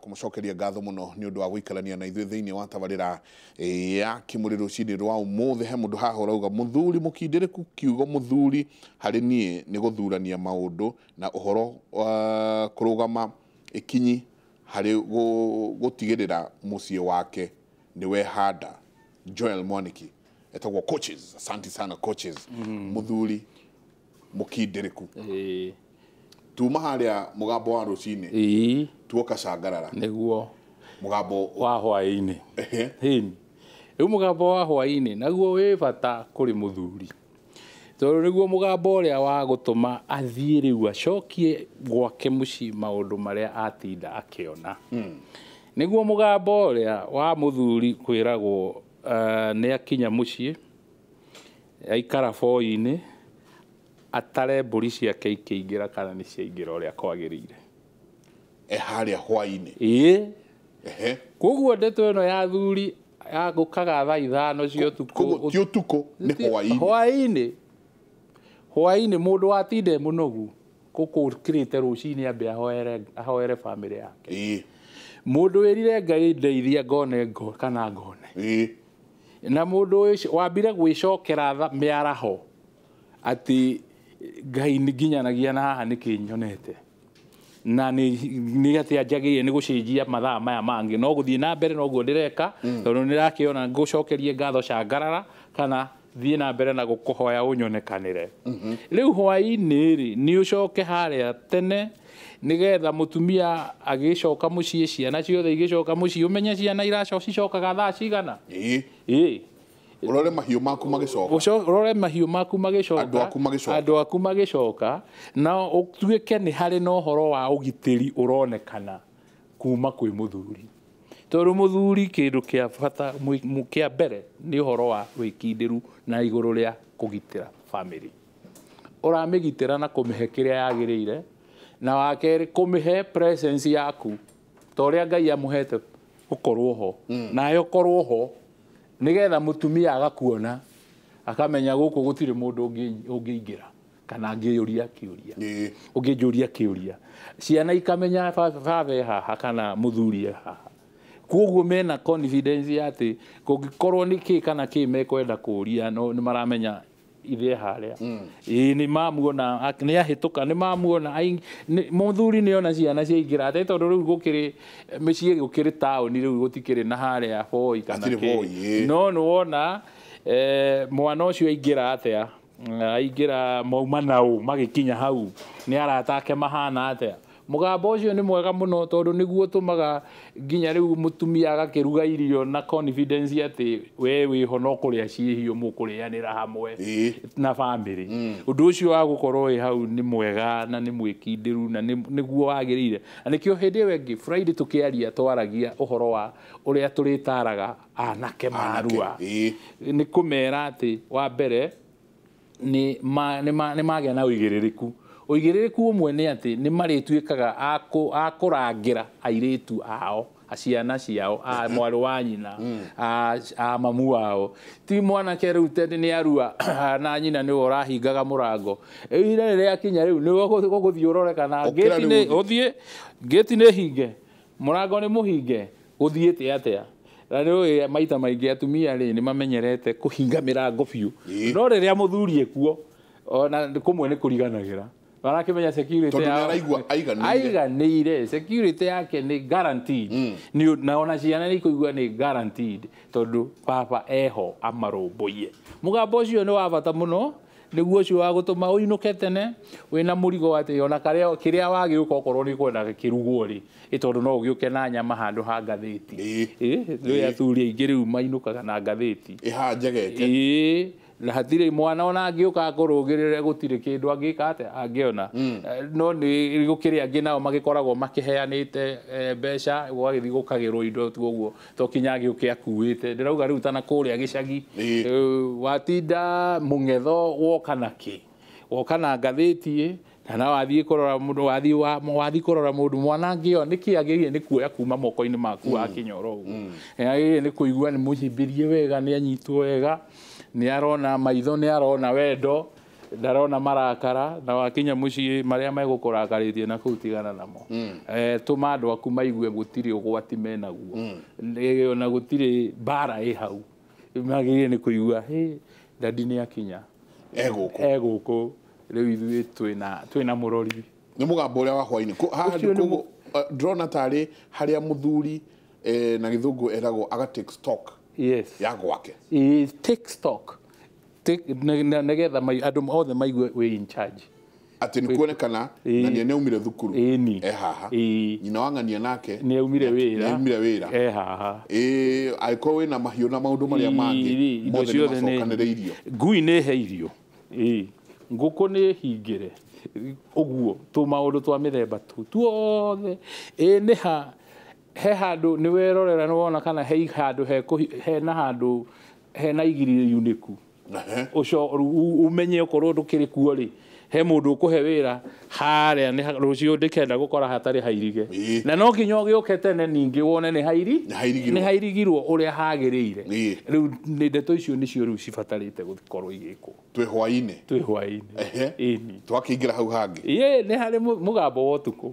kumucokeria ngatho muno ni undu wa guikarania na ithuĩ thĩinĩ wa tabarĩra ya Kimũrĩ rũcinĩ rwa ũmũthĩ. He mũndũ haha ũrauga mũthuri mũkindĩrĩku kiugo mũthuri harĩ niĩ nĩ gũthurania maũndũ na ũhoro kũrũgama ikinyi harĩ gũtigĩrĩra mũciĩ wake nĩ wehanda. Joel Mwaniki etagwo coaches. Asante sana coaches. Mũthuri mũkindĩrĩku tuma harĩa mũgambo wa rũcinĩ tuoka Cangarara nĩguo mũgambo wa hwaĩ-inĩ hĩni rĩu mũgambo wa hwaĩ-inĩ naguo wĩ bata kũrĩ mũthuri tondũ nĩguo mũgambo ũrĩa wa gũtũma athiĩ rĩu acokie gwake mũciĩ maũndũ marĩa atinda akĩona nĩguo mũgambo ũrĩa wa mũthuri kwĩragwo nĩ akinya mũciĩ aikara boi-inĩ atare mbũri ciake ikĩingĩra kana nĩ ciaingĩra ũrĩa kwagĩrĩire harĩa hwaĩ-inĩ. Koguo ndeto ĩno ya athuri ya gũkaga thaa 5 cia ũtukũ ti ũtukũ nĩ hwaĩ-inĩ hwaĩ-inĩ mũndũ watinde mũnogu gũkũrĩte rũcinĩ ambe ahoere bamĩrĩ yake mũndũ wĩrire Ngai ndeithia ngone kana ngone na mũndũ ũcio wambire gwĩcokera mĩaraho atĩ Ngai nginyanagia na haha nĩkĩnyonete na nĩ atĩ anjagĩrĩire nĩ gũcenjia mathaa maya mangĩ no gũthiĩ na mbere no guo ndĩreka tondũ nĩrakĩona ngũcokerie ngatho Cangarara kana thiĩ na mbere na gũkũhoya ũnyonekanĩre. Rĩu hwaĩ-inĩ rĩ nĩ ũcoke harĩa tene nĩgetha mũtumia agĩcoka mũciĩ ciana ciothe igĩcoka mũciĩ ũmenye ciana iracokaga thaa cigana urore mahiũ maku magĩcoka urore mahiũ maku magĩcoka andũ aku magĩcoka na ũtuĩke nĩ harĩ na ũhoro wa ũgitĩri ũronekana kuma kwĩ mũthuri tondũ mũthuri kĩndũ kĩa bata kĩa mbere nĩ ũhoro wa wĩkindĩru na igũrũ rĩa kũgitĩra bamĩrĩ ũramĩgitĩra na kũmĩhe kĩrĩa yagĩrĩire na wakerĩ kũmĩhe presence yaku ta ũrĩa Ngai amũhete ũkorwo ho nawe ũkorwo ho nĩgetha mũtumia agakuona akamenya gũkũ gũtirĩ mũndũ ũngĩingĩra kana angĩyũria kĩũria ciana ikamenya baba haha kana mũthuri haha koguo mena confidence ya atĩ kũngĩkorwo nĩ kĩ kana kĩ mekwenda kũria no nĩ maramenya ithe harĩa nĩ mamuona nĩ ahĩtũka nĩ mamuona mũthuri nĩ ona ciana ciaingĩra atĩ tondũ rĩu gũkĩrĩ mĩciĩ gũkĩrĩ taũni rĩu gũtikĩrĩ na harĩa boi kana kĩ no nĩwona mwana ũcio aingĩra atĩa aingĩra mauma naũ magĩkinya hau nĩ arata ake mahana atĩa mũgambo ũcio nĩ mwega mũno tondũ nĩguo ũtũmaga nginya rĩu mũtumia agakĩruga irio na confidence atĩ we wĩho no kũrĩa ciĩhiũ mũkũrĩanĩra hamwe na bamĩrĩ ũndũ ũcio wa gũkorwo wĩ hau nĩ mwega na nĩ mwĩkindĩru na nĩguo wagĩrĩire na nĩkĩo hĩndĩ ĩyo ĩngĩ Friday tũkĩaria twaragia ũhoro wa ũrĩa tũrĩtaraga anake marua nĩ kũmera atĩ wa mbere nĩ magĩa na ũigĩrĩrĩku ũmwe nĩ atĩ nĩ marĩtuĩkaga a kũrangĩra airĩtu ao ciana ciao mwarĩ wa nyina a mamu wao ti mwanake rĩu tene nĩ arua na nyina nĩwe ũrahingaga mũrango ihinda rĩrĩa akinya rĩu nĩ gũgũthiĩ ũrore kana gate nĩ hinge mũrango nĩ mũhinge gũthiĩte atĩa na nĩ maita maingĩ atumia rĩ nĩ mamenyerete kũhinga mĩrango biũ no rĩrĩa mũthuri ekuo ona kũmwe nĩ kũriganagĩra barakĩmenya security aiganĩire security yake nĩ guaranteed na ona ciana nĩ ikũigua nĩ guaranteed tondũ baba eho amarũmbũiye mũgambo ũcio nĩ wa bata mũno nĩguo ũcio wa gũtũma ũinũke tene wĩna mũrigo atĩ ona kĩrĩa wagĩũka okorwo nĩ kwenda kĩrugwo rĩ tondũ no ũgĩũke na nyama handũ ha ngathĩti rĩu athuri aingĩ rĩu mainũkaga na ngathĩti ĩhanjegete na hatirĩ mwana ona angĩũka kũrũgĩrĩre gũtirĩ kĩndũ angĩka atĩa angĩona no nĩ gũkĩrĩ angĩ nao magĩkoragwo makĩheanĩte mbeca gwagĩthiĩ gũkagĩrwo indo tuoguo to kinya agĩũke akuĩte ndĩrauga rĩu tana kũrĩa gĩcagi watinda mũng'etho woka na ngathĩti kana wathiĩ kũrora mũndũ wathiĩ kũrora mũndũ mwana angĩo nĩkĩ agĩrĩire nĩ kuoya kuma moko-inĩ maku akinyora ũguo agĩrĩire nĩ kũigua nĩ mũhimbĩrie wega nĩ anyitwo wega nĩ arona maitho nĩ arona wendo ndarona marakara na wakinya mucii maria megukurakarĩtie na kũu tigana namo tũma andũ aku maigue gũtirĩ ũgwati menaguo ona gũtirĩ mbara ĩ hau magĩrĩire nĩ kũigua dadi nĩ akinya egũkũ rĩu ithuĩ twĩna mũrori nĩ mũgambo ũrĩa wa hwainĩ ndĩrona tarĩ harĩa mũthuri na gĩthũngũ eragwo aga take stock ya gwake take stock nĩgetha andũ othe maigue wĩ in charge atĩ nĩ kuonekana ng'ania nĩ aumire thukuru haha nyina wa ng'ania nake nĩ aumire wĩra haha angĩkorwo wĩna mahiũ na maũndũ marĩa mangĩ mothe nĩ macokanĩrĩirio ngui nĩ he irio ngũkũ nĩ hingĩre ũguo tũmaũndũ twa mĩthemba tuothe nĩ he handũ nĩ werorera nĩ wona kana he handũ hena handũ hena igirĩrĩrio uniku umenye okorwo ndũkĩrĩ kuo rĩ he mũndũ ũkũhe wĩra harĩa rũciũ ndĩkenda gũkora hatarĩ hairige na no nginya ũgĩũke tene ningĩ wone nĩ hairigirwo ũrĩa hagĩrĩire rĩu nĩ ndeto icio nĩcio rĩu cibatarĩte gũkorwo igĩkwo twĩ hwainĩ twakĩingĩra hau hangĩ nĩ harĩ mũgambo wa ũtukũ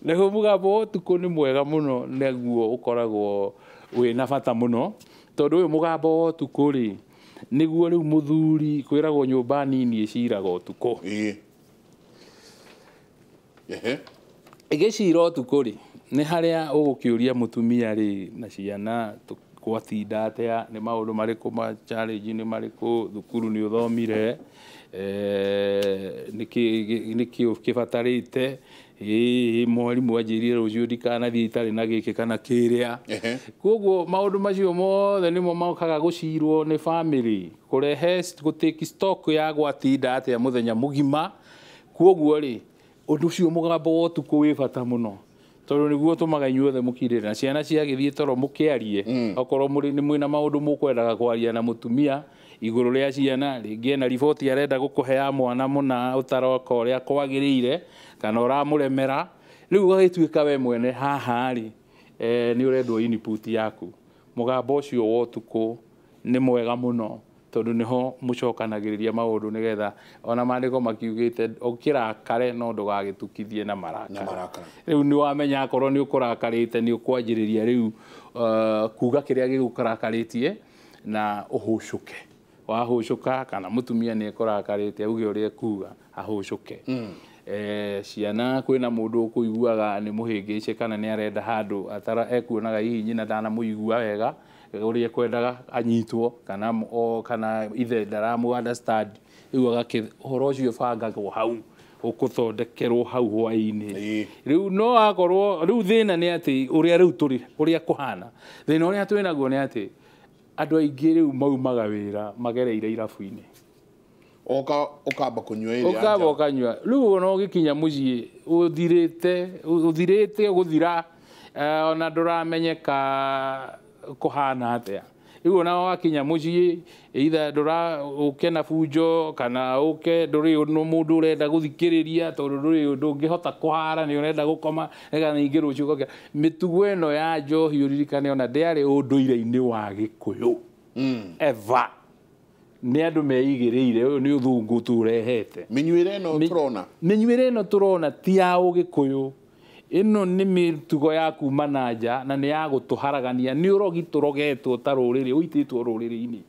nĩguo mũgambo wa ũtukũ nĩ mwega mũno nĩguo ũkoragwo wĩna bata mũno tondũ ũyũ mũgambo wa ũtukũ rĩ nĩguo rĩu mũthuri kwĩragwo nyũmba nini ĩciraga ũtukũ ĩgĩcira ũtukũ rĩ nĩ harĩa ũgũkĩũria mũtumia rĩ na ciana gwatinda atĩa nĩ maũndũ marĩkũ ma challenge nĩ marĩkũ thukuru nĩ ũthomire nĩkĩ ũkĩbatarĩte mwarimũ anjĩrire rũciũ ndikanathiĩ itarĩ na gĩkĩ kana kĩrĩa koguo maũndũ macio mothe nĩmo mokaga gũcirwo nĩ bamĩrĩ kũrehe gũtake stock ya gwatinda atĩa mũthenya mũgima koguo rĩ ũndũ ũcio mũgambo wa ũtukũ wĩ bata mũno tondũ nĩguo ũtũmaga inyuothe mũkirĩre na ciana ciagĩthiĩ toro mũkĩarie okorwo mwĩna maũndũ mũkwendaga kwaria na mũtumia igũrũ rĩa ciana rĩngĩ ena riboti arenda gũkũhe ya mwana mũna ũtaroka ũrĩa kwagĩrĩire kana ũramũremera rĩu ũgagĩtuĩka we mwene haha rĩ nĩ ũrendwo input yaku mũgambo ũcio wa ũtukũ nĩ mwega mũno tondũ nĩho mũcokanagĩrĩria maũndũ nĩgetha ona maandĩko makiugĩte ũkĩrakare no ndũgagĩtukithie na marakara rĩu nĩ wamenya akorwo nĩ ũkũrakarĩte nĩ ũkwanjĩrĩria rĩu kuga kĩrĩa gĩgũkarakarĩtie na ũhũcũke wahũcũka kana mũtumia nĩ ekũrakarĩte auge ũrĩa kuga ahũcũke ciana kwĩna mũndũ ũkũiguaga nĩ mũhĩngĩce kana nĩ arenda handũ ekuonaga hihi nyina ndanamũigua wega ũrĩa ekwendaga anyitwo kana ithe ndaramũ understand rĩu ũhoro ũcio bangagwo hau ũkũthondekerwo hau hwainĩ rĩu no akorwo rĩu thĩna nĩ atĩ ũrĩa rĩu tũrĩ ũrĩa kũhana thĩna ũrĩa twĩnaguo nĩ atĩ andũ aingĩ rĩu maumaga wĩra magereire irabu-inĩ ũkamba kũnyua ũkamba ũkanyua rĩu ona ũgĩkinya mũciĩ ũthirĩte gũthira ona ndũramenyeka kũhana atĩa rĩu ona wakinya mũciĩ either ũke na bunjo kana ũke ndũrĩ mũndũ ũrenda gũthikĩrĩria tondũ ndũrĩ ndũngĩhota kũhara nĩ ũrenda gũkoma nĩgetha ningĩ rũciũ ũgokĩra mĩtugo ĩno ya njohi ũririkane ona ndĩarĩ ũndũire-inĩ wa Gĩkũyũ ever nĩ andũ meigĩrĩire ũyũ nĩ ũthũngũ tũrehete mĩnyuĩre ĩno tũrona ti ya Ũgĩkũyũ ĩno nĩ mĩtugo ya kuma na nja na nĩ ya gũtũharagania nĩ ũrogi tũrogetwo ta rũrĩrĩ ũitĩtwo rũrĩrĩ-inĩ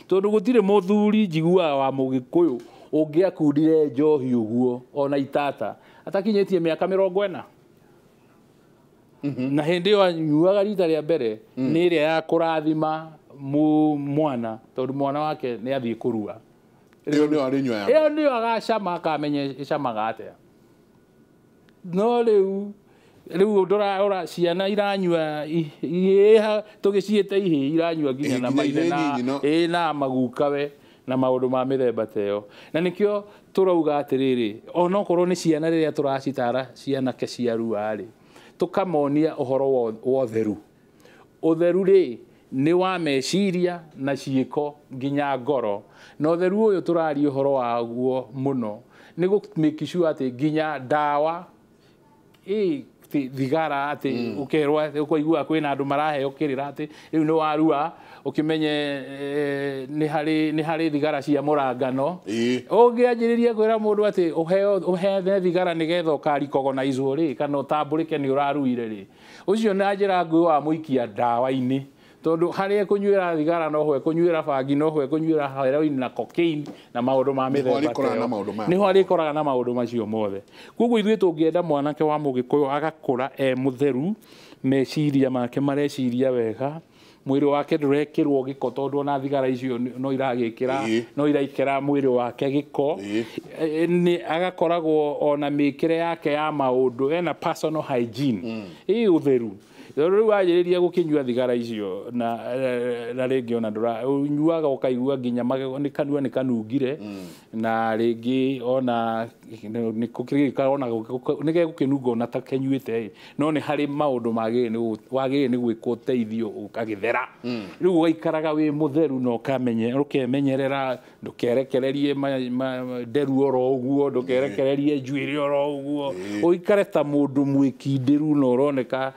tondũ gũtirĩ mũthuri njiguaga wa Mũgĩkũyũ ũngĩakundire njohi ũguo ona itata atakinyĩtie mĩaka 40 na hĩndĩ ĩyo anyuaga rita rĩa mbere nĩ ĩrĩa ya kũrathima mwana tondũ mwana wake nĩ athiĩ kũrua ĩyo nĩyo agacama akamenya ĩcamaga atĩa no rĩu ndũrora ciana iranyua tũgĩciĩte ihĩ iranyua nginya na maithe na magukawe na maũndũ ma mĩthemba ta ĩyo na nĩkĩo tũrauga atĩrĩrĩ onokorwo nĩ ciana rĩrĩa tũracitara cianake ciarua rĩ tũkamonia ũhoro wa ũtheru rĩ nĩ wa meciria na ciĩko nginya ngoro na ũtheru ũyũ tũraria ũhoro waguo mũno nĩ make sure atĩ nginya ndawa thigara ati ukerwa ukoigua kwina andu maraheo kirira ati riu ni warua ukimenye ni hari thigara cia murangano ungianjiriria kwira mundu ati uhe thigara nigetha ukarikogonizwo ri kana utambulike ni uraruire ri ucio na njira ngui wa muikia ndawa-ini tondu hari kunyuira thigara no hwe kunyuira bangi no hwe kunyuira heroin na cocaine na maundu ma mithemba niho arikoraga na maundu macio mothe koguo ithuĩ tũngĩenda mwanake wa Mũgĩkũyũ agakũra mutheru meciria make mareciria wega mwĩrĩ wake ndũrekĩrwo gĩko tondu ona thigara icio no iragĩkĩra no iraikĩra mwĩrĩ wake gĩko ni agakoragwo ona mĩkĩre yake ya maundu ena personal hygiene utheru riu ajiriria gukinyua thigara icio na ringi ona ndura unyuaga ukaigua nginya magego ni kanua ni kanungire na ringi ona ni kukirika ona nige gukinunga ona ta kenyuite no ni hari maundu wagire ni gwikwo teithio ukagithera riu ugaikaraga wi mutheru no ukemenyerera ndukerekererie nderu oro uguo ndukerekererie njuiri oro uguo uikare ta mundu mwikindiru no uroneka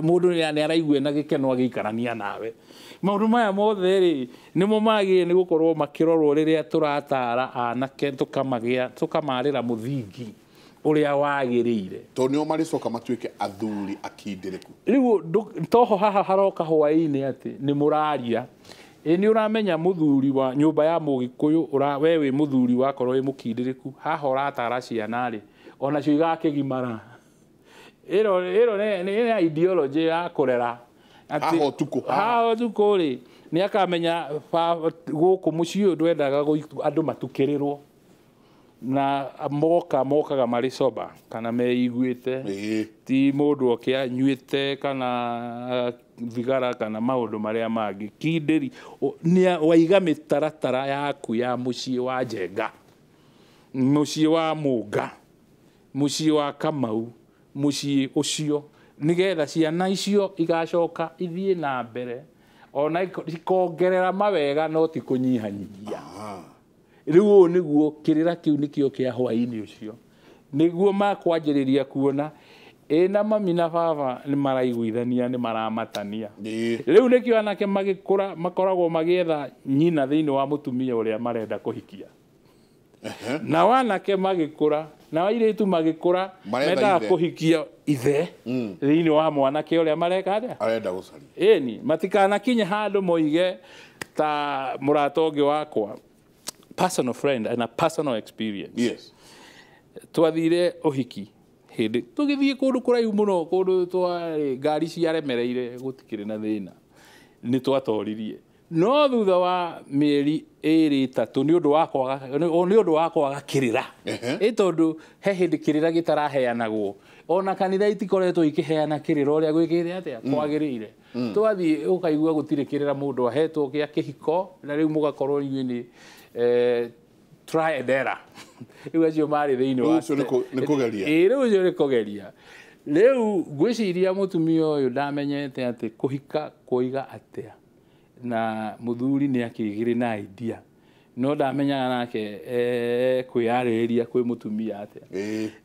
mundu ni araigwe na gikeno agikarania nawe maundu maya mothe ri nimo magi ni gukorwo makirorwo riria turatara anake tukamarira muthingi uria wagiriire to nio maricoka matuike athuri akindiriku riu toho haha haroka hwaini ati ni muraria ni uramenya muthuri wa nyumba ya Mũgĩkũyũ wewe muthuri wakorwo wi mukindiriku haha uratara ciana ri ona cio igakigimara ero ne ideology ya kurera ati haho tuko ri ni akamenya guku mucio ndwendaga andu matukirirwo na mokaga mari soba kana meiguite ti mundu okia nyuite kana thigara kana maundu maria mangi kindiri ni waiga mitaratara yaku ya mucie wa Njenga mucie wa Mũnga mucie wa Kamau mucie ucio nigetha ciana icio igacoka ithie na mbere ona ikongerera mawega no ti kunyihanyihia riu niguo kirira kiu nikio kia hwaini ucio niguo makwanjiriria kuona na mami na baba ni maraiguithania ni maramatania riu nikio anake magikura makoragwo magietha nyina thiini wa mutumia uria marenda kuhikia na wanake magikura na wairitu magikura menda kuhikia ithe thiini wa mwanake uria mareka atia arenda gucaria eni matikana kinya handu moige ta muratongi wakwa personal friend and a personal experience twathire uhiki hindi tugithie kundu kuraihu muno kundu twa ngari ciaremereire gutikire na thina ni twatoririe no thutha wa mieri iri tatu ni undu wakwa gakirira tondu he hindi kirira gitaraheanagwo ona kanitha itikoretwo ikiheana kirira uria gwikire atia kwagirire twathie ukaigua gutire kirira mundu ahetwo kia kihiko na riu mugakorwo ni try and error riu acio mari thiini wa ni kugeria riu acio ni kugeria riu gwiciria mutumia uyu ndamenyete ati kuhika kuiga atia na muthuri ni akigire na idea no ndamenyaga nake kwiyarĩrĩria kwĩ mutumia atia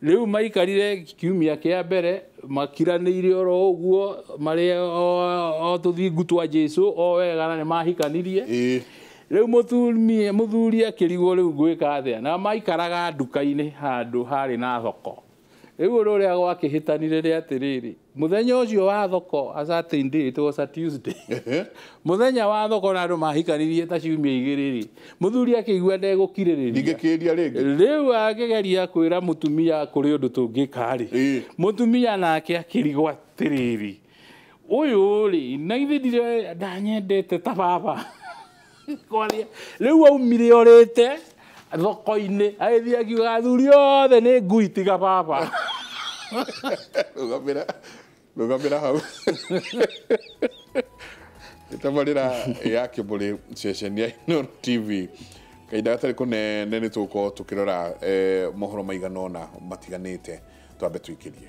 riu maikarire kiumia kia mbere makiraniire oro uguo mari o tuthingu twa Jesu o wega na mahikanirie riu muthuri akirigwo riu gwika atia na maikaraga nduka-ini handu hari na thoko riu ruria gwakihitanire ri atiriri muthenya ucio wa thoko a certain day it was a Tuesday muthenya wa thoko na andu mahikanirie ta ciumia igiri ri muthuri akigua ndegukiririria ndigekiria ringi riu akigeria kwira mutumia kuri undu tungika ri mutumia nake akirigwo atiriri uyu ri na ithindire ndanyendete ta baba kwaria riu aumire orite thoko-ini agithie akiuga athuri othe ni ngui tiga baba rugamira hau itamarira yake muri session ya Inooro TV kaida gatari kunene ni tuko tukirora mohoro maiganona matiganite twambe twikirie